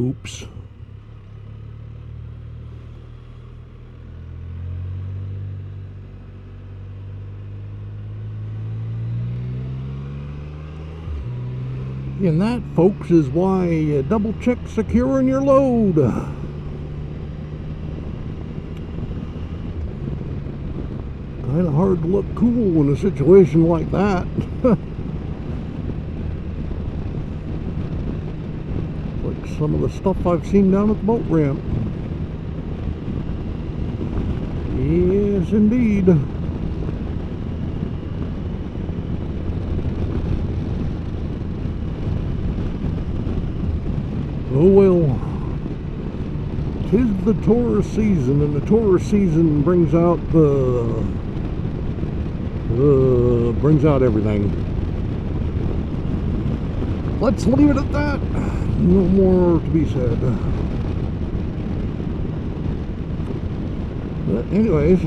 Oops. And that, folks, is why you double check securing your load. Kind of hard to look cool in a situation like that. Like some of the stuff I've seen down at the boat ramp. Yes, indeed. Oh well, 'tis the tourist season, and the tourist season brings out everything. Let's leave it at that. No more to be said. But anyways,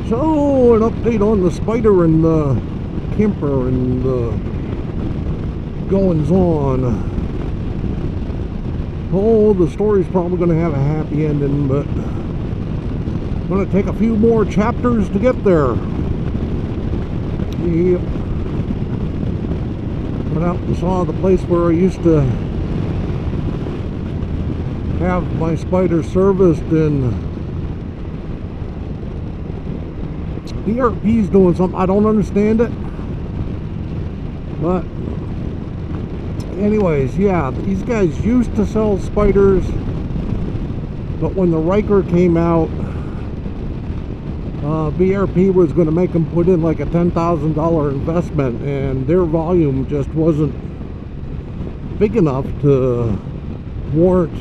so an update on the Spyder and the camper and the goings on. Oh, the story's probably going to have a happy ending, but I'm going to take a few more chapters to get there. Yep. Went out and saw the place where I used to have my Spyder serviced, and the ERP's doing something. I don't understand it. But anyways, yeah, these guys used to sell Spyders, but when the Riker came out, BRP was going to make them put in like a $10,000 investment, and their volume just wasn't big enough to warrant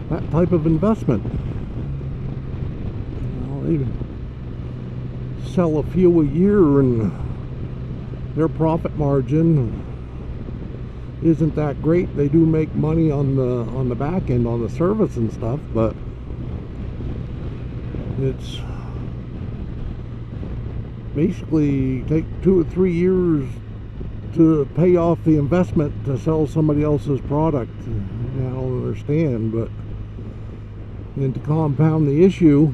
that type of investment. They sell a few a year, and their profit margin isn't that great. They do make money on the back end on the service and stuff, but it's basically take 2 or 3 years to pay off the investment to sell somebody else's product. I don't understand, but and to compound the issue,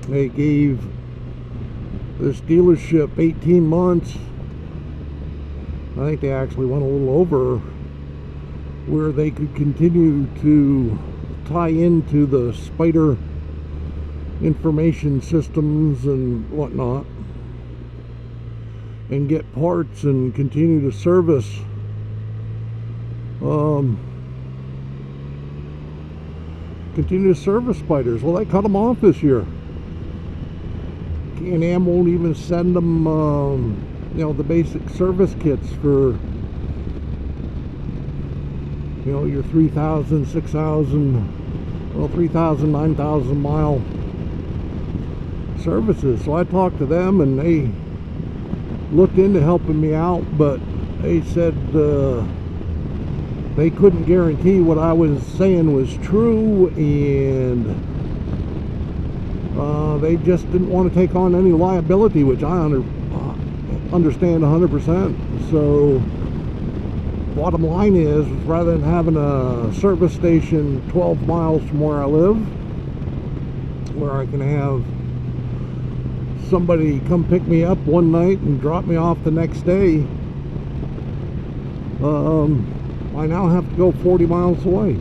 they gave this dealership 18 months. I think they actually went a little over, where they could continue to tie into the Spyder information systems and whatnot, and get parts and continue to service Spyders. Well, they cut them off this year. Can-Am won't even send them you know, the basic service kits for, you know, your 3,000, 6,000, well, 3,000, 9,000 mile services. So I talked to them, and they looked into helping me out, but they said they couldn't guarantee what I was saying was true, and they just didn't want to take on any liability, which I understand 100%. So bottom line is, rather than having a service station 12 miles from where I live, where I can have somebody come pick me up one night and drop me off the next day, I now have to go 40 miles away.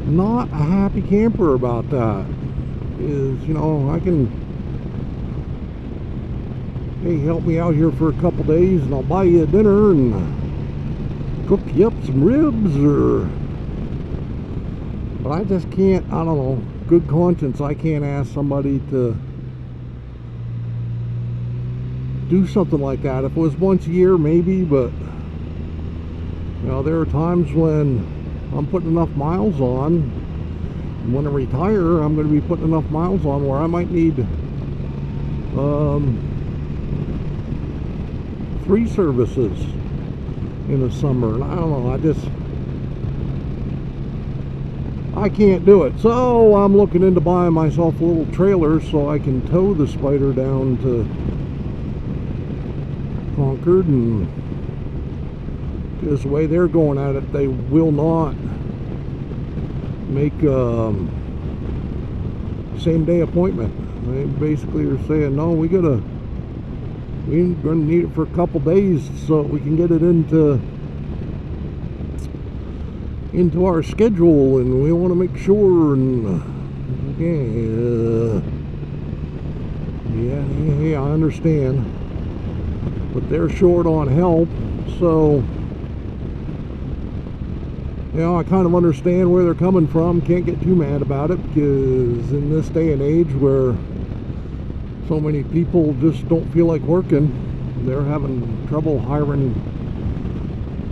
Not a happy camper about that. Is, you know, I can, hey, help me out here for a couple days and I'll buy you a dinner and cook you up some ribs, or, but I just can't, I don't know, good conscience, I can't ask somebody to do something like that. If it was once a year, maybe, but you know, there are times when I'm putting enough miles on, and when I retire, I'm going to be putting enough miles on where I might need 3 services in the summer. And I don't know, I can't do it. So I'm looking into buying myself a little trailer so I can tow the Spyder down to Concord, and because the way they're going at it, they will not make same day appointment. They basically are saying, no, we're gonna need it for a couple days so we can get it into our schedule, and we want to make sure. And yeah, I understand, but they're short on help. So I kind of understand where they're coming from. Can't get too mad about it, because in this day and age where so many people just don't feel like working, they're having trouble hiring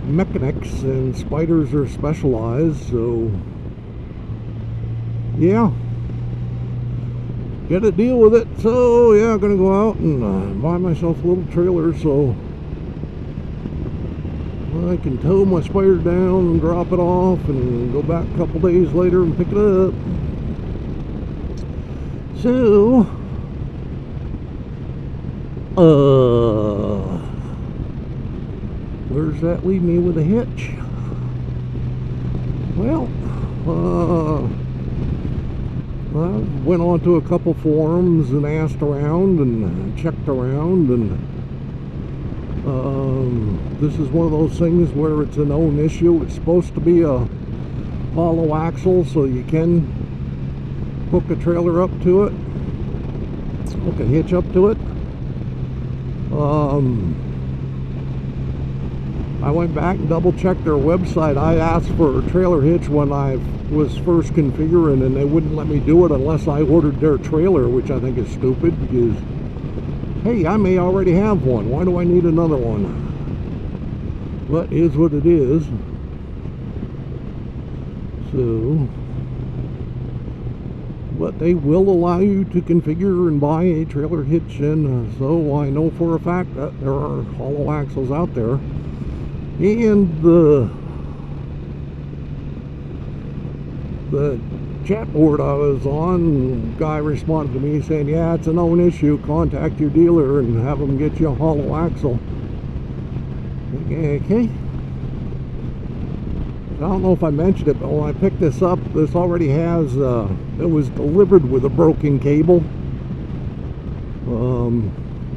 mechanics, and Spyders are specialized. So yeah, get a deal with it. So yeah, I'm gonna go out and buy myself a little trailer so I can tow my Spyder down and drop it off and go back a couple days later and pick it up. So where's that leave me with a hitch? Well, I went on to a couple forums and asked around and checked around, and this is one of those things where it's a known issue. It's supposed to be a hollow axle, so you can hook a trailer up to it, hook a hitch up to it. I went back and double checked their website. I asked for a trailer hitch when I was first configuring, and they wouldn't let me do it unless I ordered their trailer, which I think is stupid, because hey, I may already have one. Why do I need another one? But it is what it is. So, but they will allow you to configure and buy a trailer hitch, and so I know for a fact that there are hollow axles out there. And the chat board I was on, guy responded to me saying, yeah, it's a known issue, contact your dealer and have them get you a hollow axle. Okay. I don't know if I mentioned it, but when I picked this up, this already has, it was delivered with a broken cable.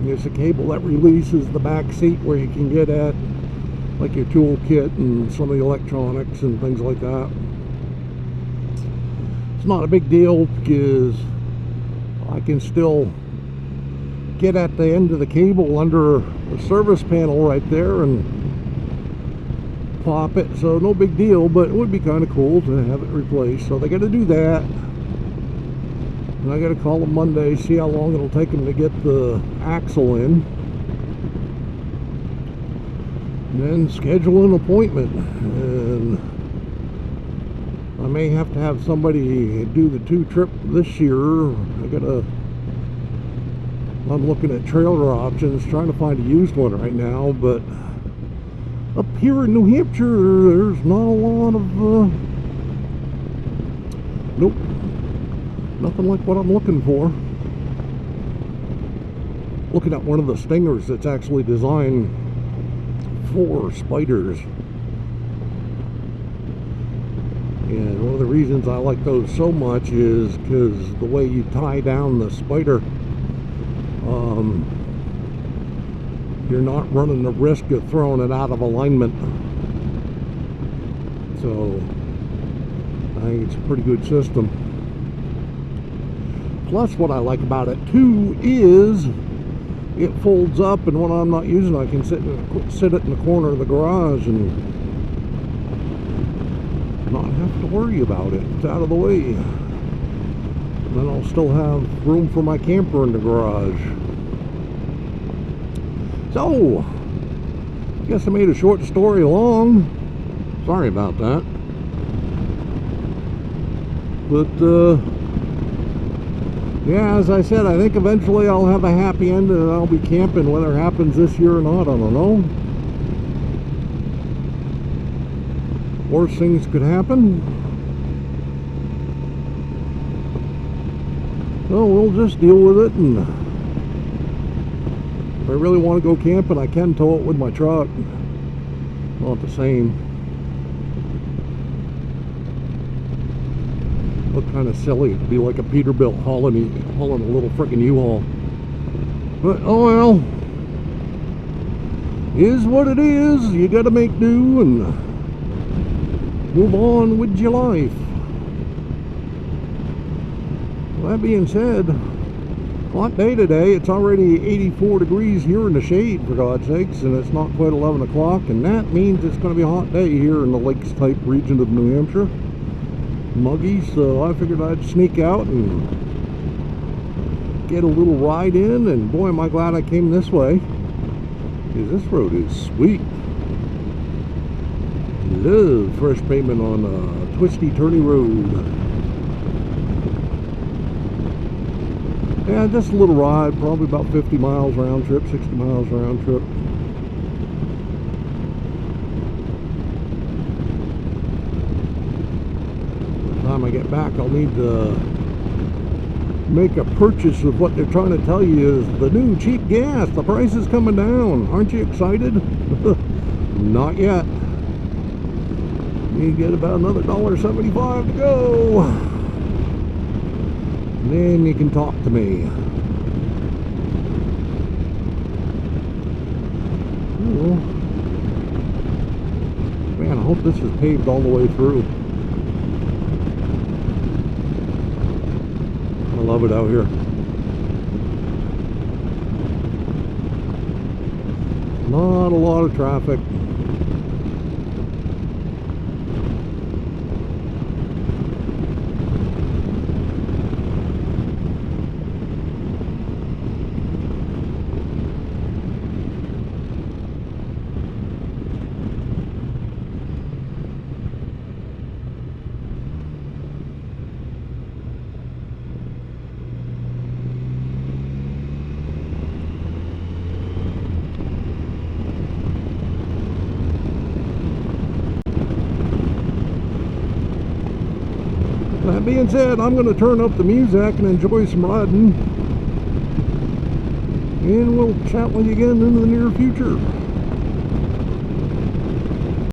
There's a cable that releases the back seat where you can get at like your tool kit and some of the electronics and things like that. It's not a big deal, because I can still get at the end of the cable under the service panel right there and pop it, so no big deal. But it would be kind of cool to have it replaced, so they got to do that, and I got to call them Monday, see how long it'll take them to get the axle in, and then schedule an appointment. And I may have to have somebody do the 2-trip this year. I'm looking at trailer options, trying to find a used one right now, but up here in New Hampshire, there's not a lot of, nope, nothing like what I'm looking for. Looking at one of the Stingers that's actually designed for Spyders. And one of the reasons I like those so much is because the way you tie down the Spyder, you're not running the risk of throwing it out of alignment. So I think it's a pretty good system. Plus, what I like about it too is it folds up, and when I'm not using it, I can sit it in the corner of the garage and not have to worry about it. It's out of the way. And then I'll still have room for my camper in the garage. So, I guess I made a short story long. Sorry about that. But, yeah, as I said, I think eventually I'll have a happy end and I'll be camping. Whether it happens this year or not, I don't know. Worse things could happen. So we'll just deal with it, and if I really want to go camping, I can tow it with my truck. Not the same. Look kind of silly to be like a Peterbilt hauling a little freaking U-Haul. But oh well, is what it is. You got to make do and move on with your life. That being said, hot day today. It's already 84 degrees here in the shade, for God's sakes, and it's not quite 11 o'clock, and that means it's going to be a hot day here in the lakes type region of New Hampshire. Muggy, so I figured I'd sneak out and get a little ride in, and boy am I glad I came this way, because this road is sweet. Love fresh pavement on a twisty turny road. Yeah, just a little ride, probably about 50 miles round trip, 60 miles round trip. By the time I get back, I'll need to make a purchase of what they're trying to tell you is the new cheap gas. The price is coming down. Aren't you excited? Not yet. You get about another $1.75 to go. Then you can talk to me. Oh, man, I hope this is paved all the way through. I love it out here. Not a lot of traffic. That being said, I'm going to turn up the music and enjoy some riding. And we'll chat with you again in the near future.